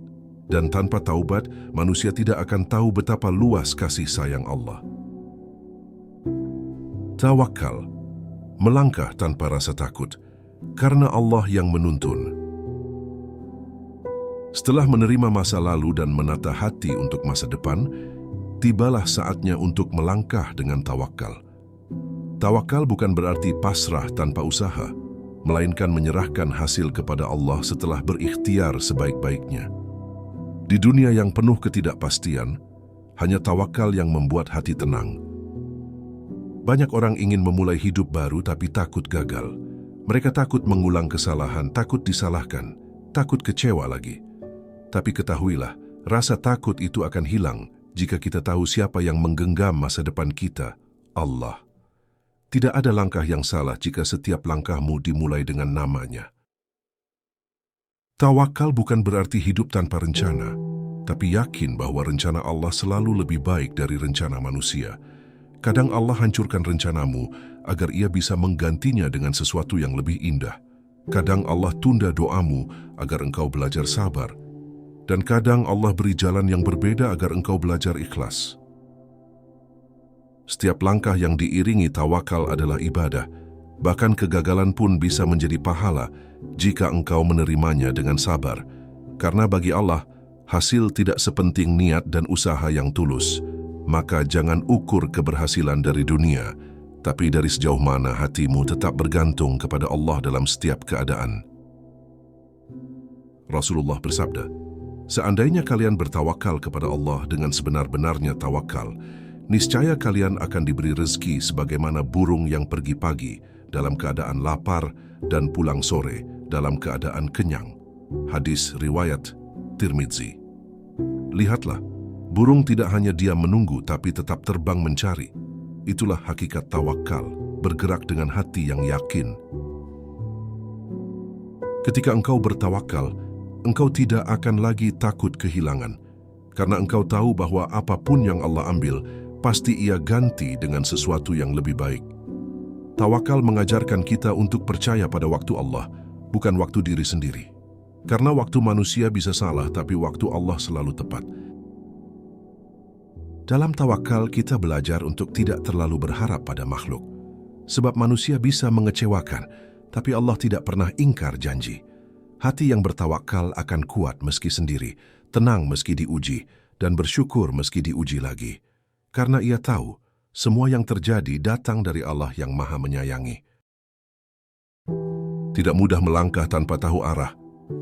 Dan tanpa taubat, manusia tidak akan tahu betapa luas kasih sayang Allah. Tawakal, melangkah tanpa rasa takut, karena Allah yang menuntun. Setelah menerima masa lalu dan menata hati untuk masa depan, tibalah saatnya untuk melangkah dengan tawakal. Tawakal bukan berarti pasrah tanpa usaha, melainkan menyerahkan hasil kepada Allah setelah berikhtiar sebaik-baiknya. Di dunia yang penuh ketidakpastian, hanya tawakal yang membuat hati tenang. Banyak orang ingin memulai hidup baru tapi takut gagal. Mereka takut mengulang kesalahan, takut disalahkan, takut kecewa lagi. Tapi ketahuilah, rasa takut itu akan hilang jika kita tahu siapa yang menggenggam masa depan kita, Allah. Tidak ada langkah yang salah jika setiap langkahmu dimulai dengan namanya. Tawakal bukan berarti hidup tanpa rencana, tapi yakin bahwa rencana Allah selalu lebih baik dari rencana manusia. Kadang Allah hancurkan rencanamu agar Ia bisa menggantinya dengan sesuatu yang lebih indah. Kadang Allah tunda doamu agar engkau belajar sabar. Dan kadang Allah beri jalan yang berbeda agar engkau belajar ikhlas. Setiap langkah yang diiringi tawakal adalah ibadah. Bahkan kegagalan pun bisa menjadi pahala jika engkau menerimanya dengan sabar. Karena bagi Allah, hasil tidak sepenting niat dan usaha yang tulus. Maka jangan ukur keberhasilan dari dunia, tapi dari sejauh mana hatimu tetap bergantung kepada Allah dalam setiap keadaan. Rasulullah bersabda, "Seandainya kalian bertawakal kepada Allah dengan sebenar-benarnya tawakal, niscaya kalian akan diberi rezeki sebagaimana burung yang pergi pagi dalam keadaan lapar dan pulang sore dalam keadaan kenyang." Hadis riwayat Tirmidzi. Lihatlah, burung tidak hanya diam menunggu tapi tetap terbang mencari. Itulah hakikat tawakal, bergerak dengan hati yang yakin. Ketika engkau bertawakal, engkau tidak akan lagi takut kehilangan, karena engkau tahu bahwa apapun yang Allah ambil, pasti Ia ganti dengan sesuatu yang lebih baik. Tawakal mengajarkan kita untuk percaya pada waktu Allah, bukan waktu diri sendiri. Karena waktu manusia bisa salah, tapi waktu Allah selalu tepat. Dalam tawakal, kita belajar untuk tidak terlalu berharap pada makhluk. Sebab manusia bisa mengecewakan, tapi Allah tidak pernah ingkar janji. Hati yang bertawakal akan kuat meski sendiri, tenang meski diuji, dan bersyukur meski diuji lagi. Karena ia tahu, semua yang terjadi datang dari Allah yang Maha Menyayangi. Tidak mudah melangkah tanpa tahu arah,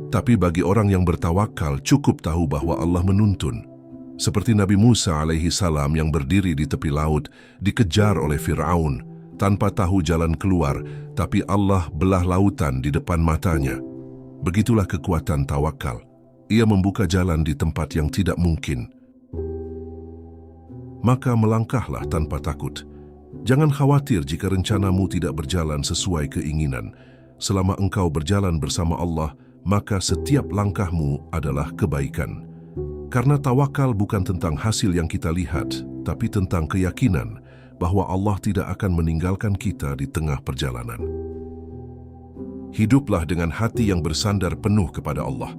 tapi bagi orang yang bertawakal cukup tahu bahwa Allah menuntun. Seperti Nabi Musa alaihi salam yang berdiri di tepi laut, dikejar oleh Fir'aun, tanpa tahu jalan keluar, tapi Allah belah lautan di depan matanya. Begitulah kekuatan tawakal. Ia membuka jalan di tempat yang tidak mungkin. Maka melangkahlah tanpa takut. Jangan khawatir jika rencanamu tidak berjalan sesuai keinginan. Selama engkau berjalan bersama Allah, maka setiap langkahmu adalah kebaikan. Karena tawakal bukan tentang hasil yang kita lihat, tapi tentang keyakinan bahwa Allah tidak akan meninggalkan kita di tengah perjalanan. Hiduplah dengan hati yang bersandar penuh kepada Allah.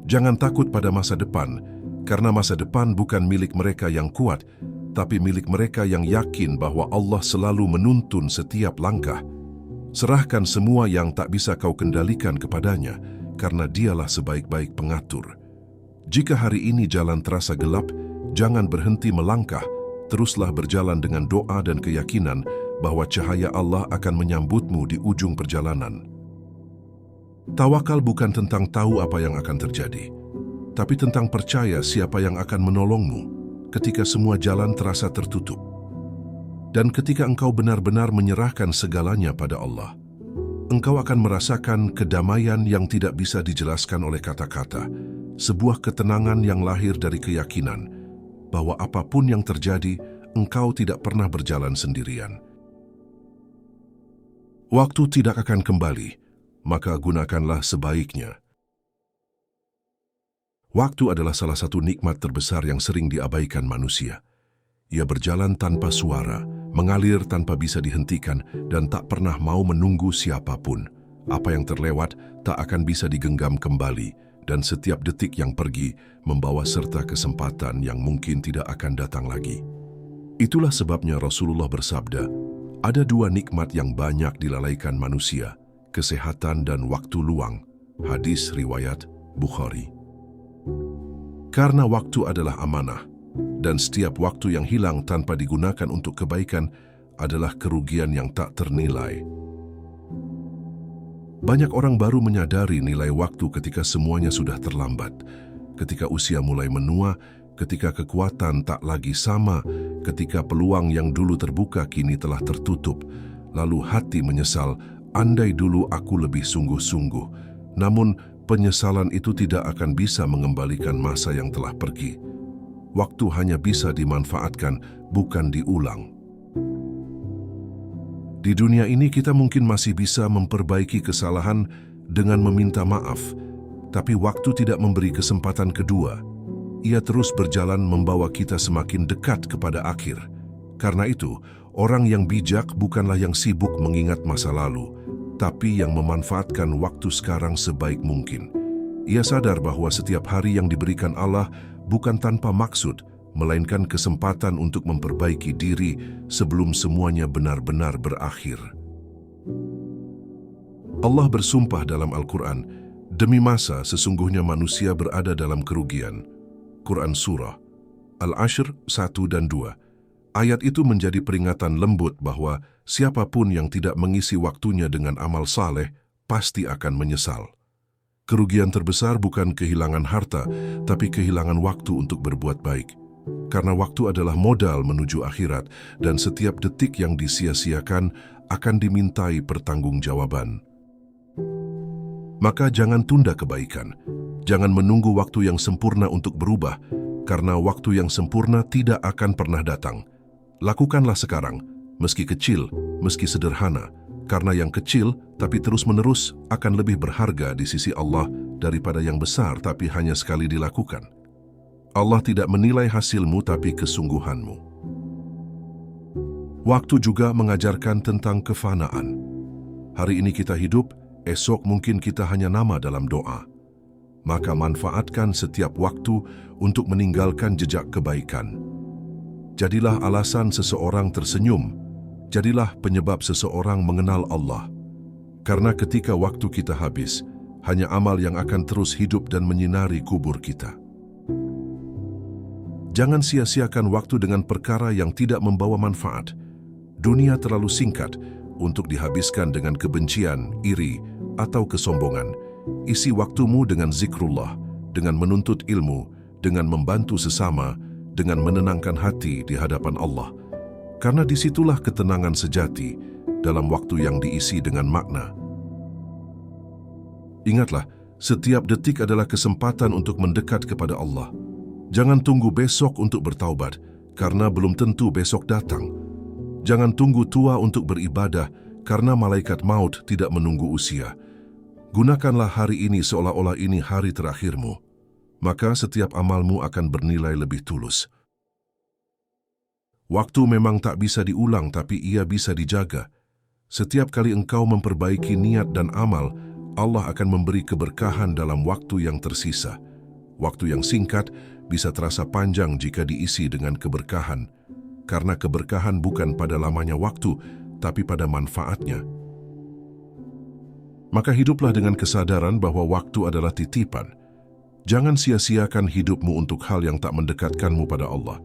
Jangan takut pada masa depan, karena masa depan bukan milik mereka yang kuat, tapi milik mereka yang yakin bahwa Allah selalu menuntun setiap langkah. Serahkan semua yang tak bisa kau kendalikan kepadanya, karena Dialah sebaik-baik pengatur. Jika hari ini jalan terasa gelap, jangan berhenti melangkah. Teruslah berjalan dengan doa dan keyakinan bahwa cahaya Allah akan menyambutmu di ujung perjalanan. Tawakal bukan tentang tahu apa yang akan terjadi, tapi tentang percaya siapa yang akan menolongmu ketika semua jalan terasa tertutup. Dan ketika engkau benar-benar menyerahkan segalanya pada Allah, engkau akan merasakan kedamaian yang tidak bisa dijelaskan oleh kata-kata, sebuah ketenangan yang lahir dari keyakinan bahwa apapun yang terjadi, engkau tidak pernah berjalan sendirian. Waktu tidak akan kembali, maka gunakanlah sebaiknya. Waktu adalah salah satu nikmat terbesar yang sering diabaikan manusia. Ia berjalan tanpa suara, mengalir tanpa bisa dihentikan, dan tak pernah mau menunggu siapapun. Apa yang terlewat tak akan bisa digenggam kembali, dan setiap detik yang pergi membawa serta kesempatan yang mungkin tidak akan datang lagi. Itulah sebabnya Rasulullah bersabda, ada dua nikmat yang banyak dilalaikan manusia, kesehatan dan waktu luang. Hadis riwayat Bukhari. Karena waktu adalah amanah, dan setiap waktu yang hilang tanpa digunakan untuk kebaikan adalah kerugian yang tak ternilai. Banyak orang baru menyadari nilai waktu ketika semuanya sudah terlambat, ketika usia mulai menua, ketika kekuatan tak lagi sama, ketika peluang yang dulu terbuka kini telah tertutup, lalu hati menyesal, andai dulu aku lebih sungguh-sungguh. Namun, penyesalan itu tidak akan bisa mengembalikan masa yang telah pergi. Waktu hanya bisa dimanfaatkan, bukan diulang. Di dunia ini kita mungkin masih bisa memperbaiki kesalahan dengan meminta maaf, tapi waktu tidak memberi kesempatan kedua. Ia terus berjalan membawa kita semakin dekat kepada akhir. Karena itu, orang yang bijak bukanlah yang sibuk mengingat masa lalu, tapi yang memanfaatkan waktu sekarang sebaik mungkin. Ia sadar bahwa setiap hari yang diberikan Allah bukan tanpa maksud, melainkan kesempatan untuk memperbaiki diri sebelum semuanya benar-benar berakhir. Allah bersumpah dalam Al-Quran, demi masa sesungguhnya manusia berada dalam kerugian. Quran Surah Al-Ashr 1 dan 2. Ayat itu menjadi peringatan lembut bahwa siapapun yang tidak mengisi waktunya dengan amal saleh pasti akan menyesal. Kerugian terbesar bukan kehilangan harta, tapi kehilangan waktu untuk berbuat baik. Karena waktu adalah modal menuju akhirat, dan setiap detik yang disia-siakan akan dimintai pertanggungjawaban. Maka jangan tunda kebaikan. Jangan menunggu waktu yang sempurna untuk berubah, karena waktu yang sempurna tidak akan pernah datang. Lakukanlah sekarang, meski kecil, meski sederhana, karena yang kecil tapi terus-menerus akan lebih berharga di sisi Allah daripada yang besar tapi hanya sekali dilakukan. Allah tidak menilai hasilmu tapi kesungguhanmu. Waktu juga mengajarkan tentang kefanaan. Hari ini kita hidup, esok mungkin kita hanya nama dalam doa. Maka manfaatkan setiap waktu untuk meninggalkan jejak kebaikan. Jadilah alasan seseorang tersenyum. Jadilah penyebab seseorang mengenal Allah. Karena ketika waktu kita habis, hanya amal yang akan terus hidup dan menyinari kubur kita. Jangan sia-siakan waktu dengan perkara yang tidak membawa manfaat. Dunia terlalu singkat untuk dihabiskan dengan kebencian, iri, atau kesombongan. Isi waktumu dengan zikrullah, dengan menuntut ilmu, dengan membantu sesama, dengan menenangkan hati di hadapan Allah. Karena disitulah ketenangan sejati dalam waktu yang diisi dengan makna. Ingatlah, setiap detik adalah kesempatan untuk mendekat kepada Allah. Jangan tunggu besok untuk bertaubat, karena belum tentu besok datang. Jangan tunggu tua untuk beribadah, karena malaikat maut tidak menunggu usia. Gunakanlah hari ini seolah-olah ini hari terakhirmu. Maka setiap amalmu akan bernilai lebih tulus. Waktu memang tak bisa diulang, tapi ia bisa dijaga. Setiap kali engkau memperbaiki niat dan amal, Allah akan memberi keberkahan dalam waktu yang tersisa. Waktu yang singkat bisa terasa panjang jika diisi dengan keberkahan, karena keberkahan bukan pada lamanya waktu, tapi pada manfaatnya. Maka hiduplah dengan kesadaran bahwa waktu adalah titipan. Jangan sia-siakan hidupmu untuk hal yang tak mendekatkanmu pada Allah.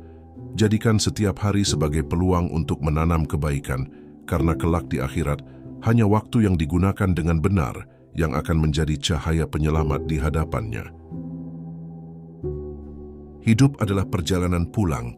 Jadikan setiap hari sebagai peluang untuk menanam kebaikan, karena kelak di akhirat, hanya waktu yang digunakan dengan benar yang akan menjadi cahaya penyelamat di hadapannya. Hidup adalah perjalanan pulang.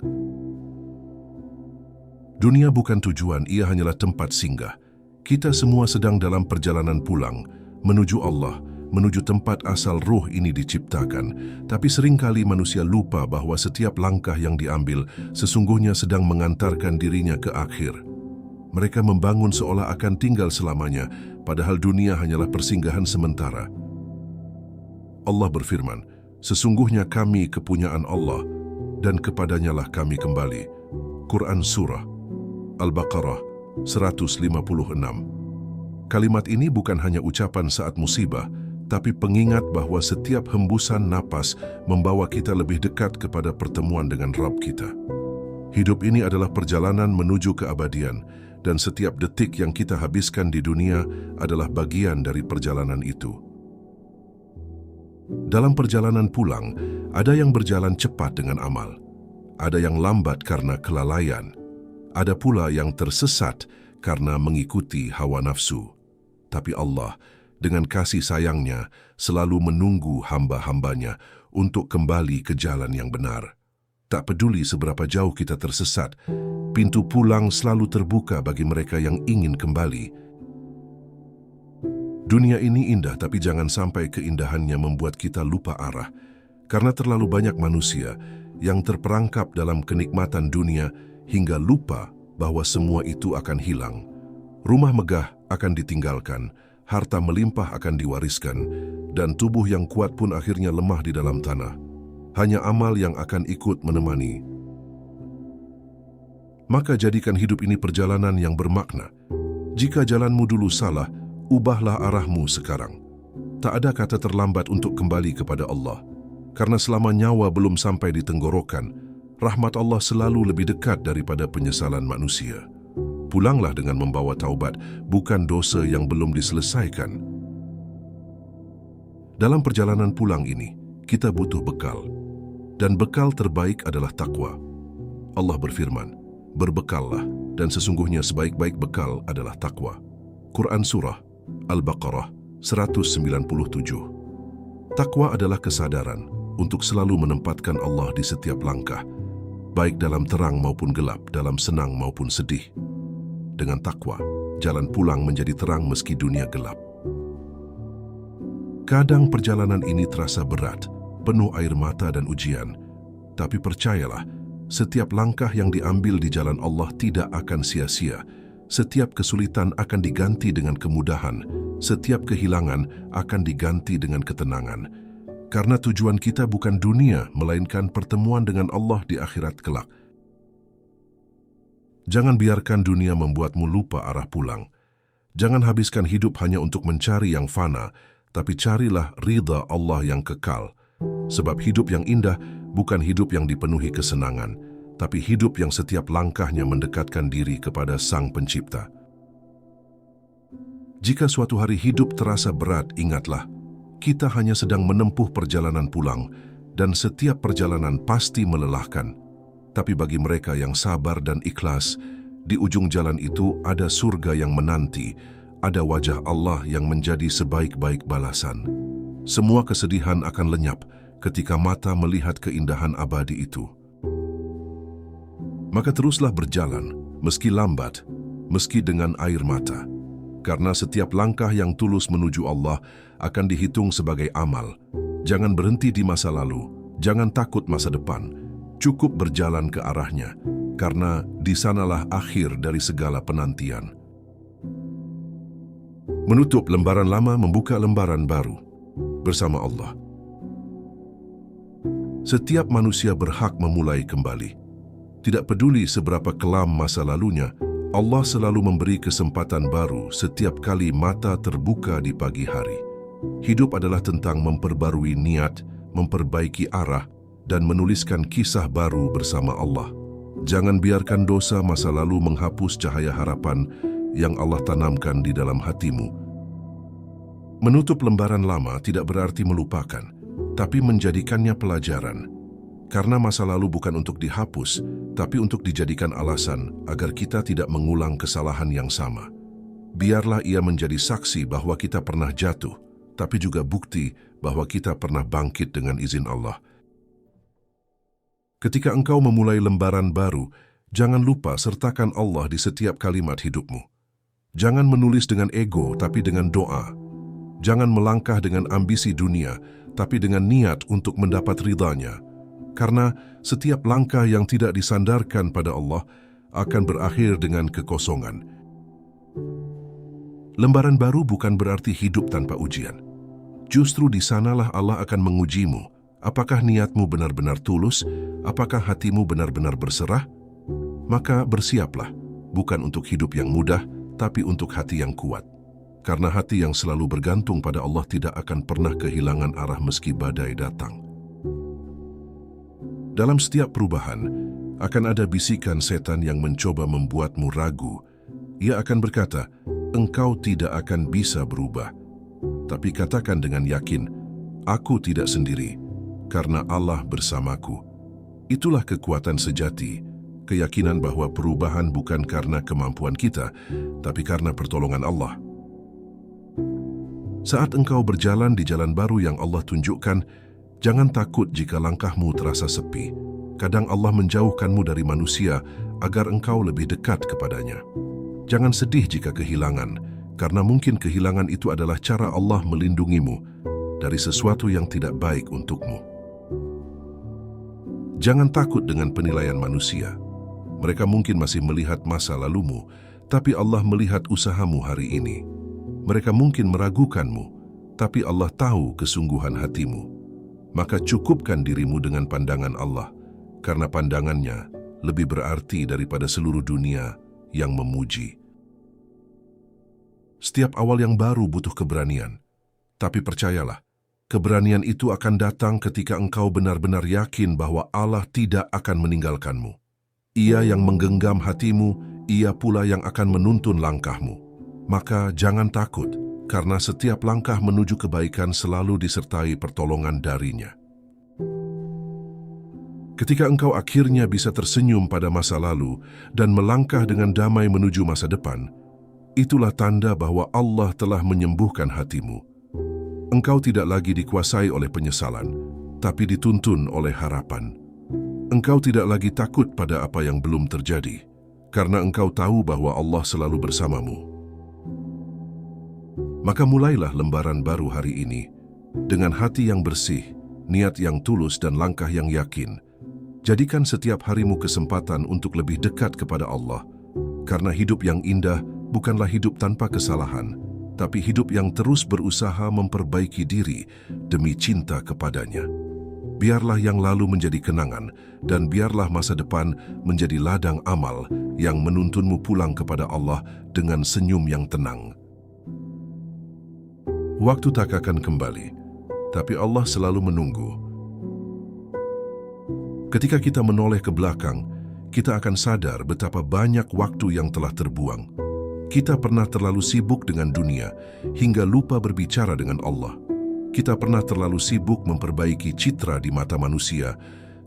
Dunia bukan tujuan, ia hanyalah tempat singgah. Kita semua sedang dalam perjalanan pulang, menuju Allah, menuju tempat asal ruh ini diciptakan. Tapi seringkali manusia lupa bahwa setiap langkah yang diambil sesungguhnya sedang mengantarkan dirinya ke akhir. Mereka membangun seolah akan tinggal selamanya, padahal dunia hanyalah persinggahan sementara. Allah berfirman, sesungguhnya kami kepunyaan Allah, dan kepadanyalah kami kembali. Quran Surah Al-Baqarah 156. Kalimat ini bukan hanya ucapan saat musibah, tapi pengingat bahwa setiap hembusan napas membawa kita lebih dekat kepada pertemuan dengan Rabb kita. Hidup ini adalah perjalanan menuju keabadian, dan setiap detik yang kita habiskan di dunia adalah bagian dari perjalanan itu. Dalam perjalanan pulang, ada yang berjalan cepat dengan amal, ada yang lambat karena kelalaian, ada pula yang tersesat karena mengikuti hawa nafsu. Tapi Allah, dengan kasih sayangnya, selalu menunggu hamba-hambanya untuk kembali ke jalan yang benar. Tak peduli seberapa jauh kita tersesat, pintu pulang selalu terbuka bagi mereka yang ingin kembali. Dunia ini indah, tapi jangan sampai keindahannya membuat kita lupa arah. Karena terlalu banyak manusia yang terperangkap dalam kenikmatan dunia hingga lupa bahwa semua itu akan hilang. Rumah megah akan ditinggalkan, harta melimpah akan diwariskan, dan tubuh yang kuat pun akhirnya lemah di dalam tanah. Hanya amal yang akan ikut menemani. Maka jadikan hidup ini perjalanan yang bermakna. Jika jalanmu dulu salah, ubahlah arahmu sekarang. Tak ada kata terlambat untuk kembali kepada Allah. Karena selama nyawa belum sampai di tenggorokan, rahmat Allah selalu lebih dekat daripada penyesalan manusia. Pulanglah dengan membawa taubat, bukan dosa yang belum diselesaikan. Dalam perjalanan pulang ini, kita butuh bekal. Dan bekal terbaik adalah takwa. Allah berfirman, "Berbekallah, dan sesungguhnya sebaik-baik bekal adalah takwa." Quran Surah Al-Baqarah 197. Takwa adalah kesadaran untuk selalu menempatkan Allah di setiap langkah, baik dalam terang maupun gelap, dalam senang maupun sedih. Dengan takwa, jalan pulang menjadi terang meski dunia gelap. Kadang perjalanan ini terasa berat, penuh air mata dan ujian, tapi percayalah, setiap langkah yang diambil di jalan Allah tidak akan sia-sia. Setiap kesulitan akan diganti dengan kemudahan, setiap kehilangan akan diganti dengan ketenangan. Karena tujuan kita bukan dunia, melainkan pertemuan dengan Allah di akhirat kelak. Jangan biarkan dunia membuatmu lupa arah pulang. Jangan habiskan hidup hanya untuk mencari yang fana, tapi carilah ridha Allah yang kekal. Sebab hidup yang indah bukan hidup yang dipenuhi kesenangan, tapi hidup yang setiap langkahnya mendekatkan diri kepada Sang Pencipta. Jika suatu hari hidup terasa berat, ingatlah, kita hanya sedang menempuh perjalanan pulang, dan setiap perjalanan pasti melelahkan. Tapi bagi mereka yang sabar dan ikhlas, di ujung jalan itu ada surga yang menanti, ada wajah Allah yang menjadi sebaik-baik balasan. Semua kesedihan akan lenyap ketika mata melihat keindahan abadi itu. Maka teruslah berjalan, meski lambat, meski dengan air mata. Karena setiap langkah yang tulus menuju Allah akan dihitung sebagai amal. Jangan berhenti di masa lalu, jangan takut masa depan. Cukup berjalan ke arahnya, karena di sanalah akhir dari segala penantian. Menutup lembaran lama, membuka lembaran baru bersama Allah. Setiap manusia berhak memulai kembali. Tidak peduli seberapa kelam masa lalunya, Allah selalu memberi kesempatan baru setiap kali mata terbuka di pagi hari. Hidup adalah tentang memperbarui niat, memperbaiki arah, dan menuliskan kisah baru bersama Allah. Jangan biarkan dosa masa lalu menghapus cahaya harapan yang Allah tanamkan di dalam hatimu. Menutup lembaran lama tidak berarti melupakan, tapi menjadikannya pelajaran. Karena masa lalu bukan untuk dihapus, tapi untuk dijadikan alasan agar kita tidak mengulang kesalahan yang sama. Biarlah ia menjadi saksi bahwa kita pernah jatuh, tapi juga bukti bahwa kita pernah bangkit dengan izin Allah. Ketika engkau memulai lembaran baru, jangan lupa sertakan Allah di setiap kalimat hidupmu. Jangan menulis dengan ego, tapi dengan doa. Jangan melangkah dengan ambisi dunia, tapi dengan niat untuk mendapat ridhanya. Karena setiap langkah yang tidak disandarkan pada Allah akan berakhir dengan kekosongan. Lembaran baru bukan berarti hidup tanpa ujian. Justru di sanalah Allah akan mengujimu. Apakah niatmu benar-benar tulus? Apakah hatimu benar-benar berserah? Maka bersiaplah, bukan untuk hidup yang mudah, tapi untuk hati yang kuat. Karena hati yang selalu bergantung pada Allah tidak akan pernah kehilangan arah meski badai datang. Dalam setiap perubahan, akan ada bisikan setan yang mencoba membuatmu ragu. Ia akan berkata, engkau tidak akan bisa berubah. Tapi katakan dengan yakin, aku tidak sendiri, karena Allah bersamaku. Itulah kekuatan sejati, keyakinan bahwa perubahan bukan karena kemampuan kita, tapi karena pertolongan Allah. Saat engkau berjalan di jalan baru yang Allah tunjukkan, jangan takut jika langkahmu terasa sepi. Kadang Allah menjauhkanmu dari manusia agar engkau lebih dekat kepadanya. Jangan sedih jika kehilangan, karena mungkin kehilangan itu adalah cara Allah melindungimu dari sesuatu yang tidak baik untukmu. Jangan takut dengan penilaian manusia. Mereka mungkin masih melihat masa lalumu, tapi Allah melihat usahamu hari ini. Mereka mungkin meragukanmu, tapi Allah tahu kesungguhan hatimu. Maka cukupkan dirimu dengan pandangan Allah, karena pandangannya lebih berarti daripada seluruh dunia yang memuji. Setiap awal yang baru butuh keberanian, tapi percayalah, keberanian itu akan datang ketika engkau benar-benar yakin bahwa Allah tidak akan meninggalkanmu. Ia yang menggenggam hatimu, Ia pula yang akan menuntun langkahmu. Maka jangan takut, karena setiap langkah menuju kebaikan selalu disertai pertolongan darinya. Ketika engkau akhirnya bisa tersenyum pada masa lalu dan melangkah dengan damai menuju masa depan, itulah tanda bahwa Allah telah menyembuhkan hatimu. Engkau tidak lagi dikuasai oleh penyesalan, tapi dituntun oleh harapan. Engkau tidak lagi takut pada apa yang belum terjadi, karena engkau tahu bahwa Allah selalu bersamamu. Maka mulailah lembaran baru hari ini, dengan hati yang bersih, niat yang tulus dan langkah yang yakin. Jadikan setiap harimu kesempatan untuk lebih dekat kepada Allah, karena hidup yang indah bukanlah hidup tanpa kesalahan, tapi hidup yang terus berusaha memperbaiki diri demi cinta kepadanya. Biarlah yang lalu menjadi kenangan, dan biarlah masa depan menjadi ladang amal yang menuntunmu pulang kepada Allah dengan senyum yang tenang. Waktu tak akan kembali, tapi Allah selalu menunggu. Ketika kita menoleh ke belakang, kita akan sadar betapa banyak waktu yang telah terbuang. Kita pernah terlalu sibuk dengan dunia hingga lupa berbicara dengan Allah. Kita pernah terlalu sibuk memperbaiki citra di mata manusia,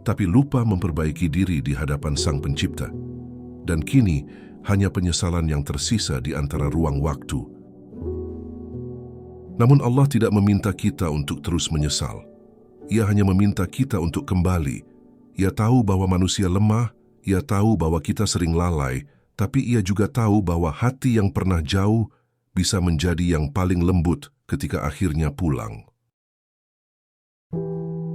tapi lupa memperbaiki diri di hadapan Sang Pencipta. Dan kini, hanya penyesalan yang tersisa di antara ruang waktu. Namun Allah tidak meminta kita untuk terus menyesal. Ia hanya meminta kita untuk kembali. Ia tahu bahwa manusia lemah, Ia tahu bahwa kita sering lalai, tapi Ia juga tahu bahwa hati yang pernah jauh bisa menjadi yang paling lembut ketika akhirnya pulang.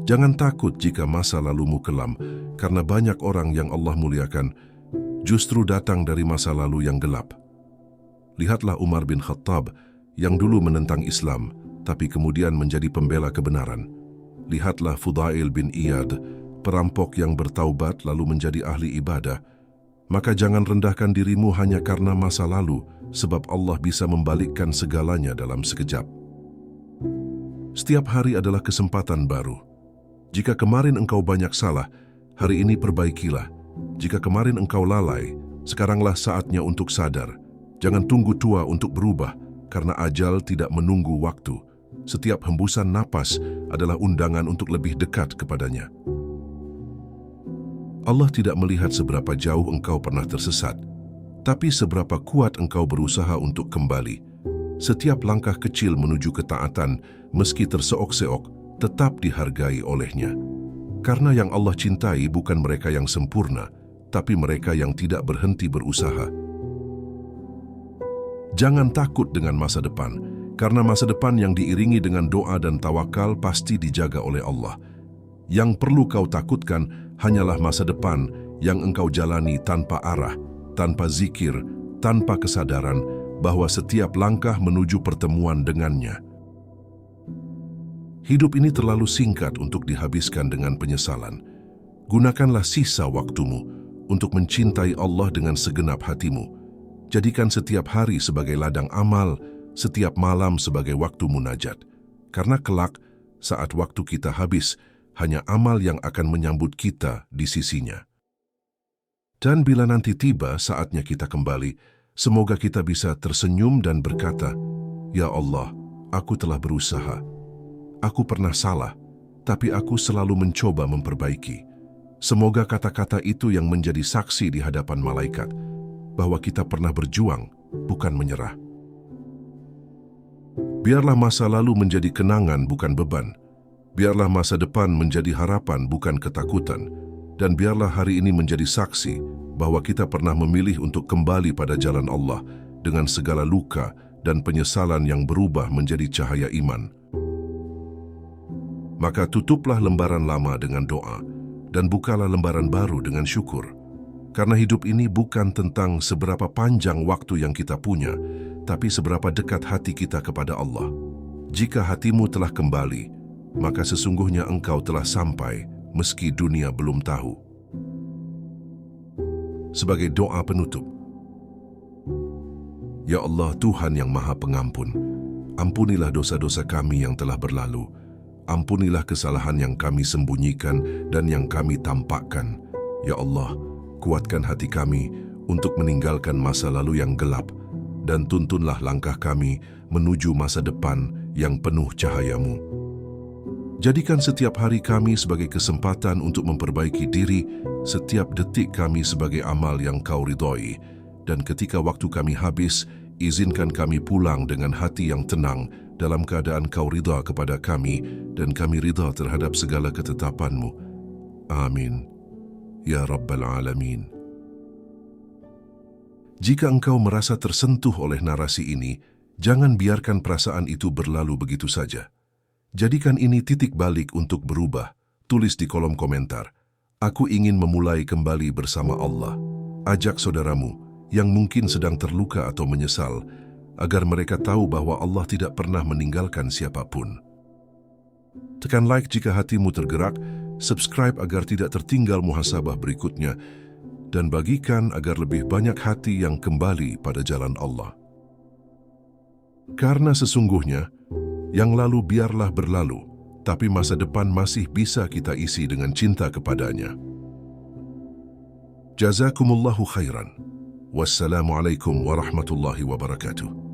Jangan takut jika masa lalumu kelam, karena banyak orang yang Allah muliakan justru datang dari masa lalu yang gelap. Lihatlah Umar bin Khattab yang dulu menentang Islam, tapi kemudian menjadi pembela kebenaran. Lihatlah Fudail bin Iyad, perampok yang bertaubat lalu menjadi ahli ibadah. Maka jangan rendahkan dirimu hanya karena masa lalu, sebab Allah bisa membalikkan segalanya dalam sekejap. Setiap hari adalah kesempatan baru. Jika kemarin engkau banyak salah, hari ini perbaikilah. Jika kemarin engkau lalai, sekaranglah saatnya untuk sadar. Jangan tunggu tua untuk berubah, karena ajal tidak menunggu waktu. Setiap hembusan napas adalah undangan untuk lebih dekat kepadanya. Allah tidak melihat seberapa jauh engkau pernah tersesat, tapi seberapa kuat engkau berusaha untuk kembali. Setiap langkah kecil menuju ketaatan, meski terseok-seok, tetap dihargai olehnya. Karena yang Allah cintai bukan mereka yang sempurna, tapi mereka yang tidak berhenti berusaha. Jangan takut dengan masa depan, karena masa depan yang diiringi dengan doa dan tawakal pasti dijaga oleh Allah. Yang perlu kau takutkan hanyalah masa depan yang engkau jalani tanpa arah, tanpa zikir, tanpa kesadaran bahwa setiap langkah menuju pertemuan dengannya. Hidup ini terlalu singkat untuk dihabiskan dengan penyesalan. Gunakanlah sisa waktumu untuk mencintai Allah dengan segenap hatimu. Jadikan setiap hari sebagai ladang amal, setiap malam sebagai waktu munajat. Karena kelak, saat waktu kita habis, hanya amal yang akan menyambut kita di sisinya. Dan bila nanti tiba saatnya kita kembali, semoga kita bisa tersenyum dan berkata, "Ya Allah, aku telah berusaha. Aku pernah salah, tapi aku selalu mencoba memperbaiki. Semoga kata-kata itu yang menjadi saksi di hadapan malaikat bahwa kita pernah berjuang, bukan menyerah. Biarlah masa lalu menjadi kenangan, bukan beban. Biarlah masa depan menjadi harapan, bukan ketakutan. Dan biarlah hari ini menjadi saksi bahwa kita pernah memilih untuk kembali pada jalan Allah dengan segala luka dan penyesalan yang berubah menjadi cahaya iman. Maka tutuplah lembaran lama dengan doa dan bukalah lembaran baru dengan syukur. Karena hidup ini bukan tentang seberapa panjang waktu yang kita punya, tapi seberapa dekat hati kita kepada Allah. Jika hatimu telah kembali, maka sesungguhnya engkau telah sampai meski dunia belum tahu. Sebagai doa penutup, Ya Allah Tuhan yang Maha Pengampun, ampunilah dosa-dosa kami yang telah berlalu. Ampunilah kesalahan yang kami sembunyikan dan yang kami tampakkan. Ya Allah, kuatkan hati kami untuk meninggalkan masa lalu yang gelap dan tuntunlah langkah kami menuju masa depan yang penuh cahaya-Mu. Jadikan setiap hari kami sebagai kesempatan untuk memperbaiki diri, setiap detik kami sebagai amal yang Kau ridhoi, dan ketika waktu kami habis, izinkan kami pulang dengan hati yang tenang dalam keadaan Kau ridha kepada kami dan kami ridha terhadap segala ketetapan-Mu. Amin. Ya Rabbal Alamin. Jika engkau merasa tersentuh oleh narasi ini, jangan biarkan perasaan itu berlalu begitu saja. Jadikan ini titik balik untuk berubah. Tulis di kolom komentar, aku ingin memulai kembali bersama Allah. Ajak saudaramu yang mungkin sedang terluka atau menyesal, agar mereka tahu bahwa Allah tidak pernah meninggalkan siapapun. Tekan like jika hatimu tergerak, subscribe agar tidak tertinggal muhasabah berikutnya, dan bagikan agar lebih banyak hati yang kembali pada jalan Allah. Karena sesungguhnya, yang lalu biarlah berlalu, tapi masa depan masih bisa kita isi dengan cinta kepadanya. Jazakumullahu khairan. Wassalamualaikum warahmatullahi wabarakatuh.